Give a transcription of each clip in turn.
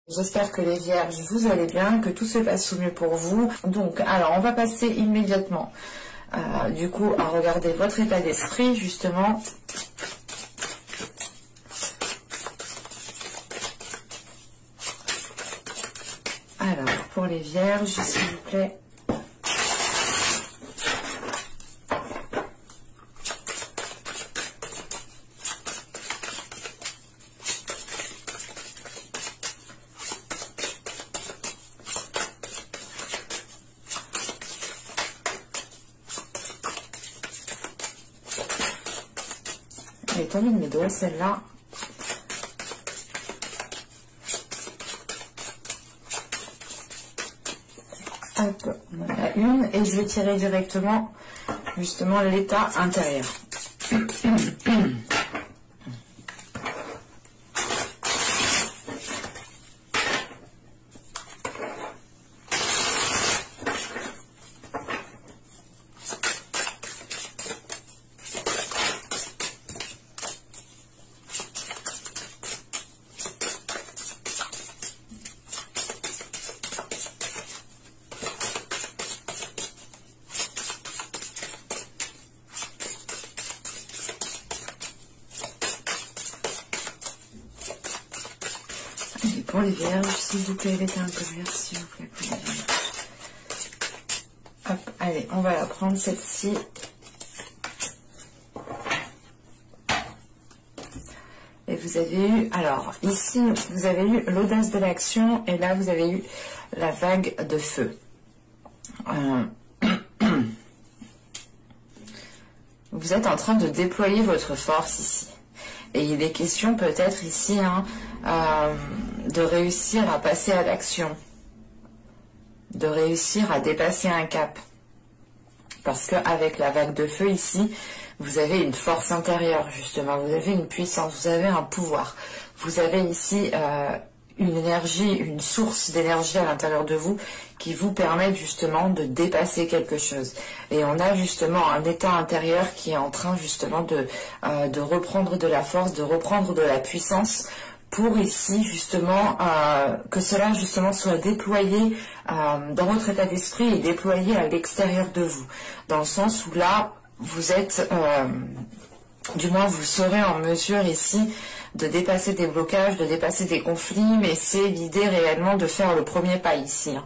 J'espère que les vierges, vous allez bien, que tout se passe au mieux pour vous. Donc, alors, on va passer immédiatement, du coup, à regarder votre état d'esprit, justement. Alors, pour les vierges, s'il vous plaît. Elle est tombée de mes doigts, celle-là. Hop, on en a une. Et je vais tirer directement, justement, l'état intérieur. Pour les vierges, s'il vous plaît, l'état intérieur, s'il vous plaît, pour les vierges. Hop, allez, on va la prendre, celle-ci. Et vous avez eu, alors, ici, vous avez eu l'audace de l'action, et là, vous avez eu la vague de feu. Vous êtes en train de déployer votre force ici. Et il est question peut-être ici de réussir à passer à l'action, de réussir à dépasser un cap. Parce qu'avec la vague de feu ici, vous avez une force intérieure justement, vous avez une puissance, vous avez un pouvoir. Vous avez ici une énergie, une source d'énergie à l'intérieur de vous qui vous permet justement de dépasser quelque chose. Et on a justement un état intérieur qui est en train justement de reprendre de la force, de reprendre de la puissance pour ici justement que cela justement soit déployé dans votre état d'esprit et déployé à l'extérieur de vous. Dans le sens où là, vous êtes, du moins vous serez en mesure ici de dépasser des blocages, de dépasser des conflits, mais c'est l'idée réellement de faire le premier pas ici,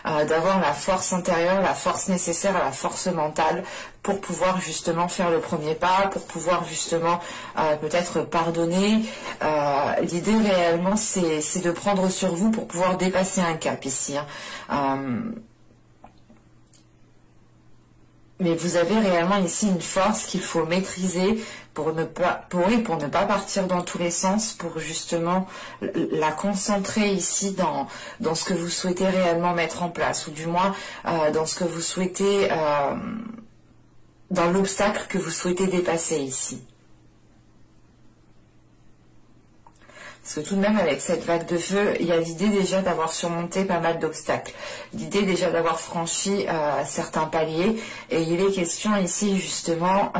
d'avoir la force intérieure, la force nécessaire, la force mentale pour pouvoir justement faire le premier pas, pour pouvoir justement peut-être pardonner. L'idée réellement c'est de prendre sur vous pour pouvoir dépasser un cap ici. Mais vous avez réellement ici une force qu'il faut maîtriser pour ne pas partir dans tous les sens, pour justement la concentrer ici dans ce que vous souhaitez réellement mettre en place, ou du moins dans ce que vous souhaitez, dans l'obstacle que vous souhaitez dépasser ici. Parce que tout de même, avec cette vague de feu, il y a l'idée déjà d'avoir surmonté pas mal d'obstacles. L'idée déjà d'avoir franchi certains paliers. Et il est question ici, justement,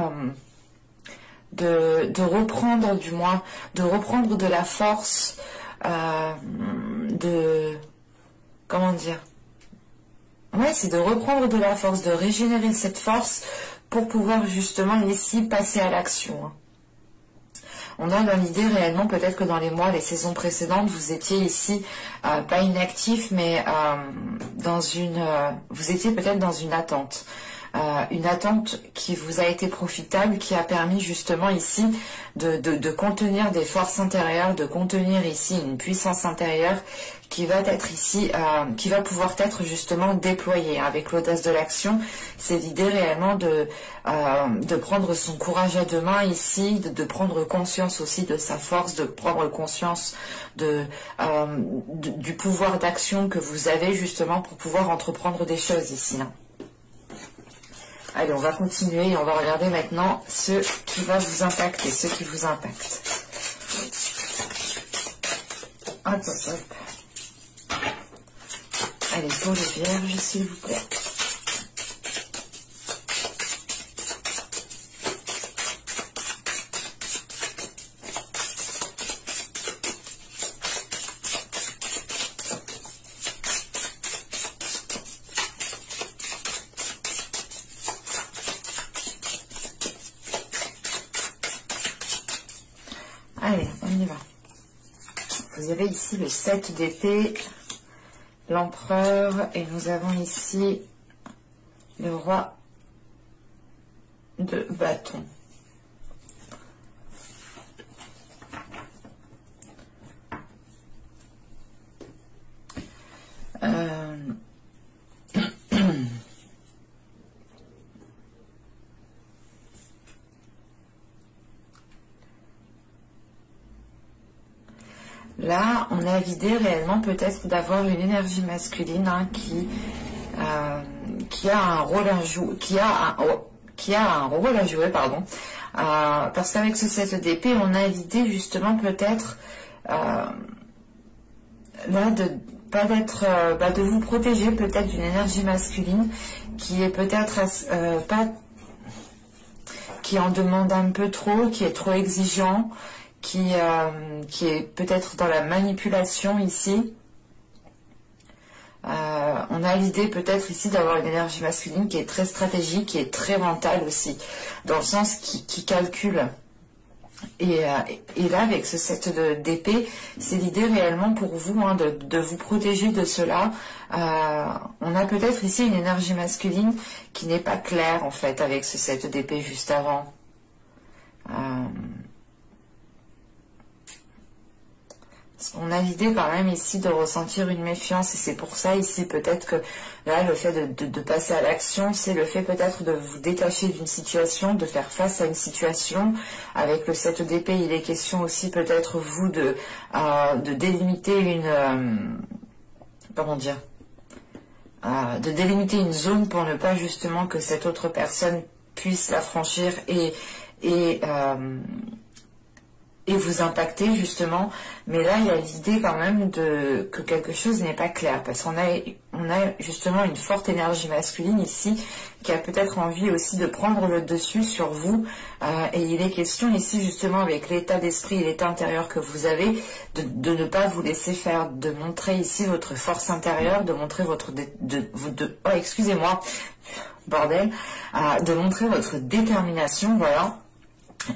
de reprendre, du moins, de reprendre de la force, comment dire? Ouais, c'est de reprendre de la force, de régénérer cette force pour pouvoir, justement, ici, passer à l'action. On a dans l'idée réellement, peut-être que dans les mois, les saisons précédentes, vous étiez ici, pas inactif, mais vous étiez peut-être dans une attente qui vous a été profitable, qui a permis justement ici de contenir des forces intérieures, de contenir ici une puissance intérieure qui va être ici, qui va pouvoir être justement déployée avec l'audace de l'action. C'est l'idée réellement de prendre son courage à deux mains ici, de prendre conscience aussi de sa force, de prendre conscience du pouvoir d'action que vous avez justement pour pouvoir entreprendre des choses ici. Allez, on va continuer et on va regarder maintenant ce qui va vous impacter, ce qui vous impacte. Hop, hop, hop. Allez, pour les vierges, s'il vous plaît. vous avez ici le 7 d'épée, l'empereur, et nous avons ici le roi de bâton. Là, on a l'idée réellement peut-être d'avoir une énergie masculine hein, qui a un rôle à jouer, qui a un rôle à jouer, pardon. Parce qu'avec ce 7 d'épée, on a l'idée justement peut-être là de vous protéger peut-être d'une énergie masculine qui est peut-être qui en demande un peu trop, qui est trop exigeant, qui est peut-être dans la manipulation ici. On a l'idée peut-être ici d'avoir une énergie masculine qui est très stratégique, qui est très mentale aussi, dans le sens qui calcule. Et là, avec ce 7 d'épée, c'est l'idée réellement pour vous hein, de vous protéger de cela. On a peut-être ici une énergie masculine qui n'est pas claire en fait avec ce 7 d'épée juste avant. On a l'idée quand même ici de ressentir une méfiance et c'est pour ça ici peut-être que là le fait de passer à l'action, c'est le fait peut-être de vous détacher d'une situation, de faire face à une situation. Avec le 7 d'épée, il est question aussi peut-être vous de délimiter une comment dire de délimiter une zone pour ne pas justement que cette autre personne puisse la franchir et vous impacter justement, mais là il y a l'idée quand même que quelque chose n'est pas clair, parce qu'on a justement une forte énergie masculine ici, qui a peut-être envie aussi de prendre le dessus sur vous, et il est question ici justement avec l'état d'esprit et l'état intérieur que vous avez, de ne pas vous laisser faire, de montrer ici votre force intérieure, de montrer votre, oh excusez-moi, bordel, de montrer votre détermination, voilà.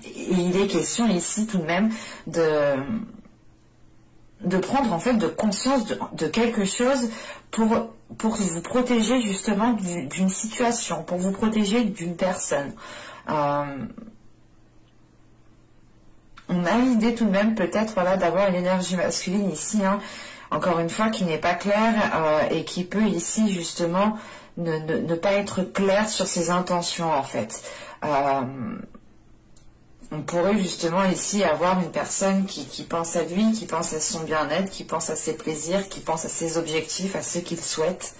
Et il est question ici tout de même de prendre en fait de conscience de quelque chose pour vous protéger justement d'une situation, pour vous protéger d'une personne. On a l'idée tout de même peut-être voilà, d'avoir une énergie masculine ici, hein, encore une fois qui n'est pas claire et qui peut ici justement ne pas être claire sur ses intentions en fait. On pourrait justement ici avoir une personne qui pense à lui, qui pense à son bien-être, qui pense à ses plaisirs, qui pense à ses objectifs, à ce qu'il souhaite.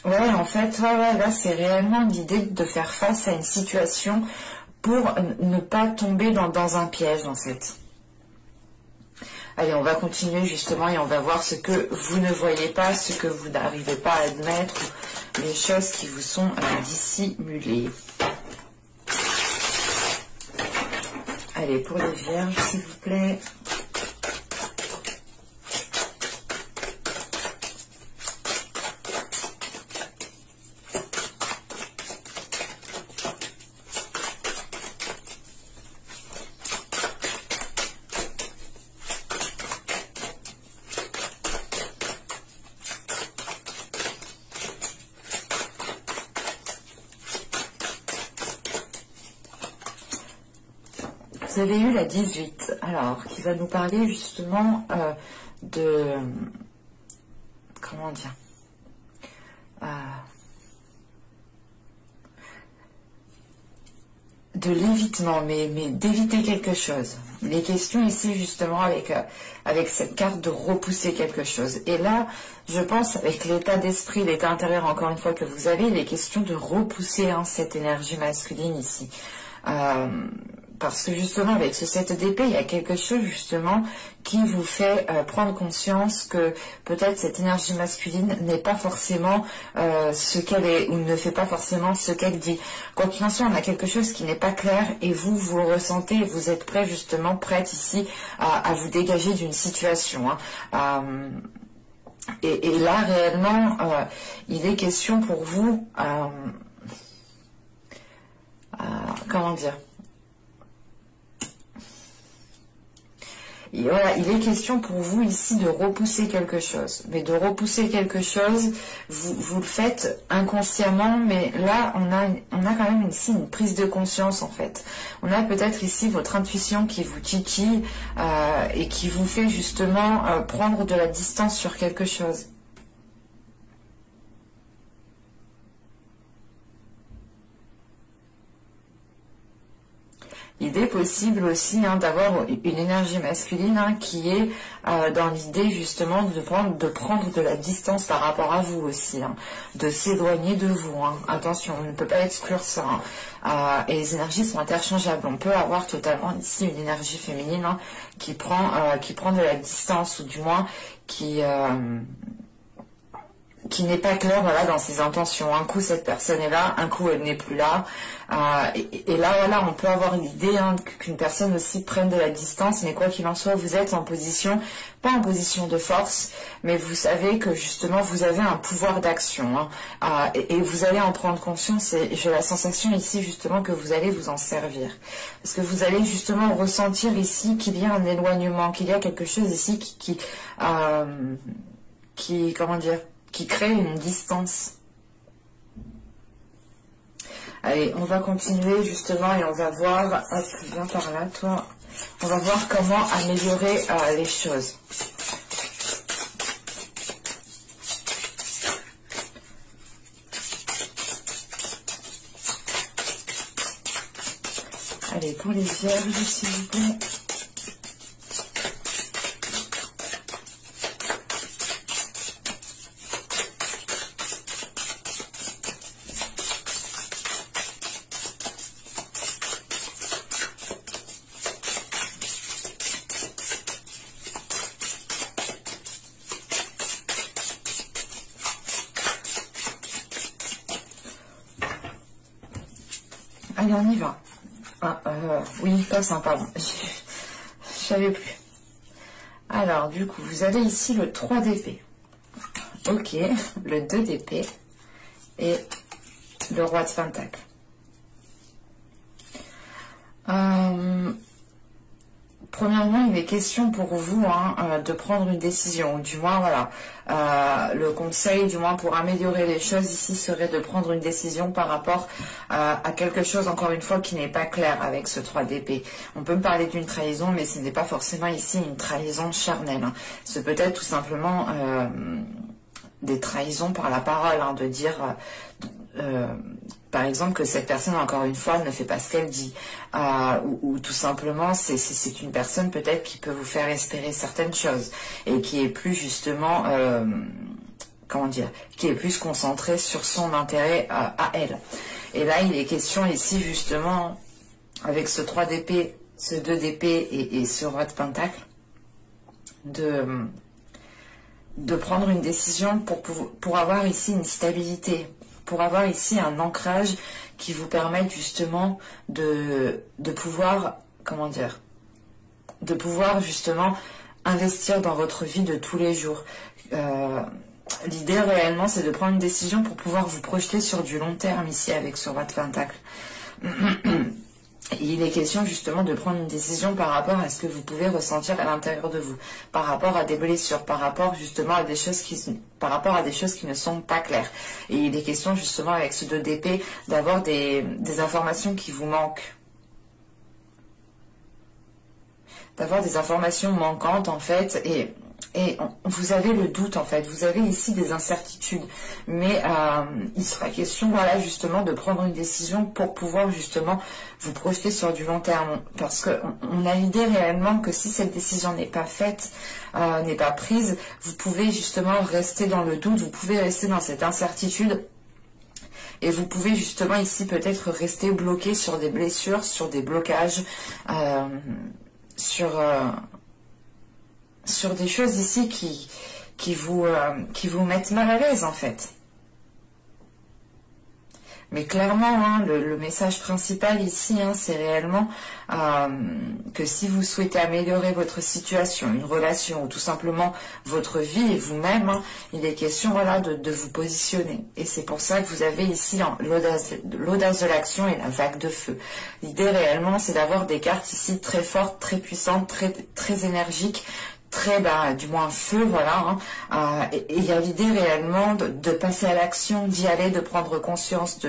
Ouais, en fait, là, c'est réellement l'idée de faire face à une situation pour ne pas tomber dans un piège, en fait. Allez, on va continuer justement et on va voir ce que vous ne voyez pas, ce que vous n'arrivez pas à admettre, les choses qui vous sont dissimulées. Allez, pour les vierges, s'il vous plaît. Vous avez eu la 18, alors, qui va nous parler justement de... Comment dire de l'évitement, mais d'éviter quelque chose. Il est question ici justement avec cette carte de repousser quelque chose. Et là, je pense avec l'état d'esprit, l'état intérieur encore une fois que vous avez, il est question de repousser cette énergie masculine ici. Parce que justement avec ce 7 d'épée, il y a quelque chose justement qui vous fait prendre conscience que peut-être cette énergie masculine n'est pas forcément ce qu'elle est, ou ne fait pas forcément ce qu'elle dit. Quoi qu'il en soit, on a quelque chose qui n'est pas clair et vous le ressentez et vous êtes prêt justement, prête ici à vous dégager d'une situation. Et là réellement, il est question pour vous, comment dire, Et voilà, il est question pour vous ici de repousser quelque chose. Mais de repousser quelque chose, vous le faites inconsciemment, mais là, on a quand même ici une prise de conscience, en fait. On a peut-être ici votre intuition qui vous titille et qui vous fait justement prendre de la distance sur quelque chose. Il est possible aussi d'avoir une énergie masculine qui est dans l'idée justement de prendre de la distance par rapport à vous aussi, de s'éloigner de vous. Attention, on ne peut pas exclure ça. Et les énergies sont interchangeables. On peut avoir totalement ici une énergie féminine qui prend de la distance, ou du moins qui n'est pas clair, voilà, dans ses intentions. Un coup cette personne est là, un coup elle n'est plus là, et là voilà, on peut avoir l'idée qu'une personne aussi prenne de la distance, mais quoi qu'il en soit, vous êtes en position, pas en position de force, mais vous savez que justement vous avez un pouvoir d'action, et vous allez en prendre conscience, et j'ai la sensation ici justement que vous allez vous en servir, parce que vous allez justement ressentir ici qu'il y a un éloignement, qu'il y a quelque chose ici qui comment dire, qui crée une distance. Allez, on va continuer justement et on va voir, hop, viens par là toi, on va voir comment améliorer les choses. Allez, pour les vierges, s'il vous plaît. Allez, on y va. Oui, pas ça, pardon. Je savais plus. Alors, du coup, vous avez ici le 3 d'épée. Ok, le 2 d'épée et le roi de pentacle. Premièrement, il est question pour vous de prendre une décision, ou du moins, voilà, le conseil, du moins pour améliorer les choses ici, serait de prendre une décision par rapport à quelque chose, encore une fois, qui n'est pas clair avec ce 3 d'épée. On peut me parler d'une trahison, mais ce n'est pas forcément ici une trahison charnelle. C'est peut-être tout simplement des trahisons par la parole, de dire... par exemple que cette personne, encore une fois, ne fait pas ce qu'elle dit, ou tout simplement c'est une personne peut-être qui peut vous faire espérer certaines choses et qui est plus justement comment dire, qui est plus concentrée sur son intérêt à elle. Et là il est question ici justement avec ce 3 d'épée, ce 2 d'épée et ce roi de pentacle de prendre une décision pour avoir ici une stabilité, pour avoir ici un ancrage qui vous permette justement de pouvoir, comment dire, de pouvoir justement investir dans votre vie de tous les jours. L'idée réellement, c'est de prendre une décision pour pouvoir vous projeter sur du long terme ici avec ce roi de pentacle. Il est question justement de prendre une décision par rapport à ce que vous pouvez ressentir à l'intérieur de vous, par rapport à des blessures, par rapport justement à des choses qui ne sont pas claires. Et il est question justement avec ce 2 d'épée d'avoir des informations qui vous manquent. D'avoir des informations manquantes en fait, et vous avez le doute en fait, vous avez ici des incertitudes, mais il sera question voilà justement de prendre une décision pour pouvoir justement vous projeter sur du long terme, parce qu'on a l'idée réellement que si cette décision n'est pas faite, n'est pas prise, vous pouvez justement rester dans le doute, vous pouvez rester dans cette incertitude. Et vous pouvez justement ici peut-être rester bloqué sur des blessures, sur des blocages, sur des choses ici qui vous mettent mal à l'aise en fait. Mais clairement, hein, le message principal ici, hein, c'est réellement que si vous souhaitez améliorer votre situation, une relation ou tout simplement votre vie et vous-même, hein, il est question voilà, de vous positionner. Et c'est pour ça que vous avez ici l'audace de l'action et la vague de feu. L'idée réellement, c'est d'avoir des cartes ici très fortes, très puissantes, très énergiques, très du moins feu, voilà, hein. Et il y a l'idée réellement de passer à l'action, d'y aller, de prendre conscience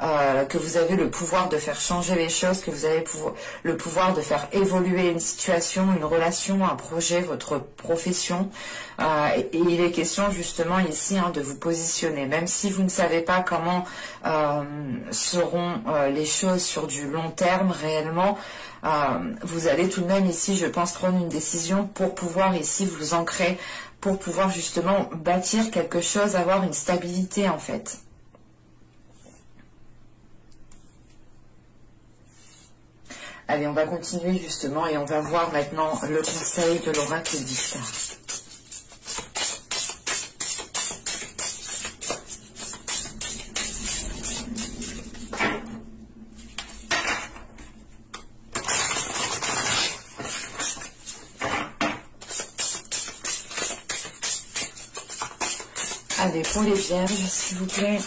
que vous avez le pouvoir de faire changer les choses, que vous avez le pouvoir de faire évoluer une situation, une relation, un projet, votre profession. Et il est question justement ici hein, de vous positionner, même si vous ne savez pas comment seront les choses sur du long terme réellement. Vous allez tout de même ici, je pense, prendre une décision pour pouvoir ici vous ancrer, pour pouvoir justement bâtir quelque chose, avoir une stabilité en fait. Allez, on va continuer justement et on va voir maintenant le conseil de l'oracle d'Ishtar. Allez, pour les vierges, s'il vous plaît.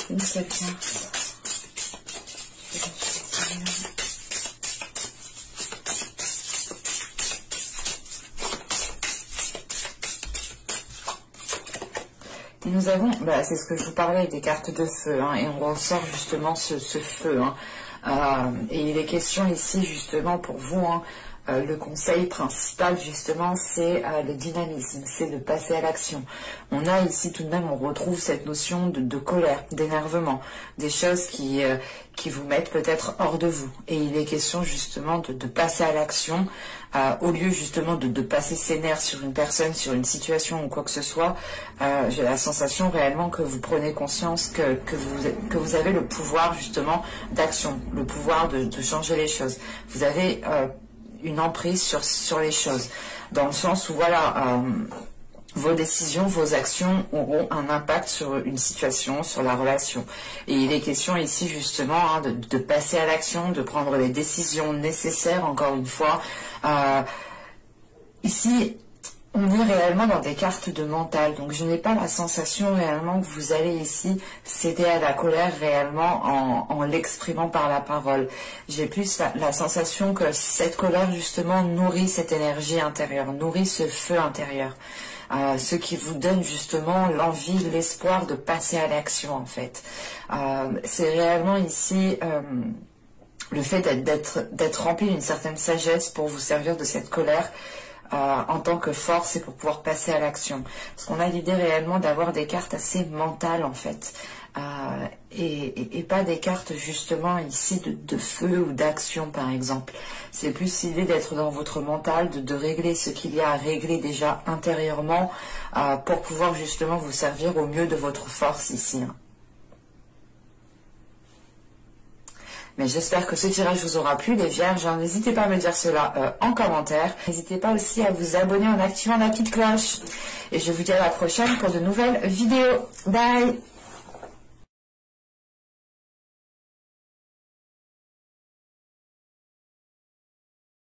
Une seule carte. Nous avons, c'est ce que je vous parlais des cartes de feu, hein, et on ressort justement ce feu. Hein. Et il est question ici justement pour vous, hein, le conseil principal justement c'est le dynamisme, c'est de passer à l'action. On a ici tout de même, on retrouve cette notion de colère, d'énervement, des choses qui vous mettent peut-être hors de vous. Et il est question justement de passer à l'action, au lieu justement de passer ses nerfs sur une personne, sur une situation ou quoi que ce soit. J'ai la sensation réellement que vous prenez conscience que vous avez le pouvoir justement d'action, le pouvoir de changer les choses. Vous avez une emprise sur les choses, dans le sens où voilà, vos décisions, vos actions auront un impact sur une situation, sur la relation. Et il est question ici justement hein, de passer à l'action, de prendre les décisions nécessaires, encore une fois. Ici, on est réellement dans des cartes de mental, donc je n'ai pas la sensation réellement que vous allez ici céder à la colère réellement en l'exprimant par la parole. J'ai plus la sensation que cette colère justement nourrit cette énergie intérieure, nourrit ce feu intérieur. Ce qui vous donne justement l'envie, l'espoir de passer à l'action en fait. C'est réellement ici le fait d'être rempli d'une certaine sagesse pour vous servir de cette colère en tant que force et pour pouvoir passer à l'action. Parce qu'on a l'idée réellement d'avoir des cartes assez mentales en fait. Et pas des cartes justement ici de feu ou d'action par exemple. C'est plus l'idée d'être dans votre mental, de régler ce qu'il y a à régler déjà intérieurement pour pouvoir justement vous servir au mieux de votre force ici. Hein. Mais j'espère que ce tirage vous aura plu, les vierges. N'hésitez pas à me dire cela en commentaire. N'hésitez pas aussi à vous abonner en activant la petite cloche. Et je vous dis à la prochaine pour de nouvelles vidéos. Bye!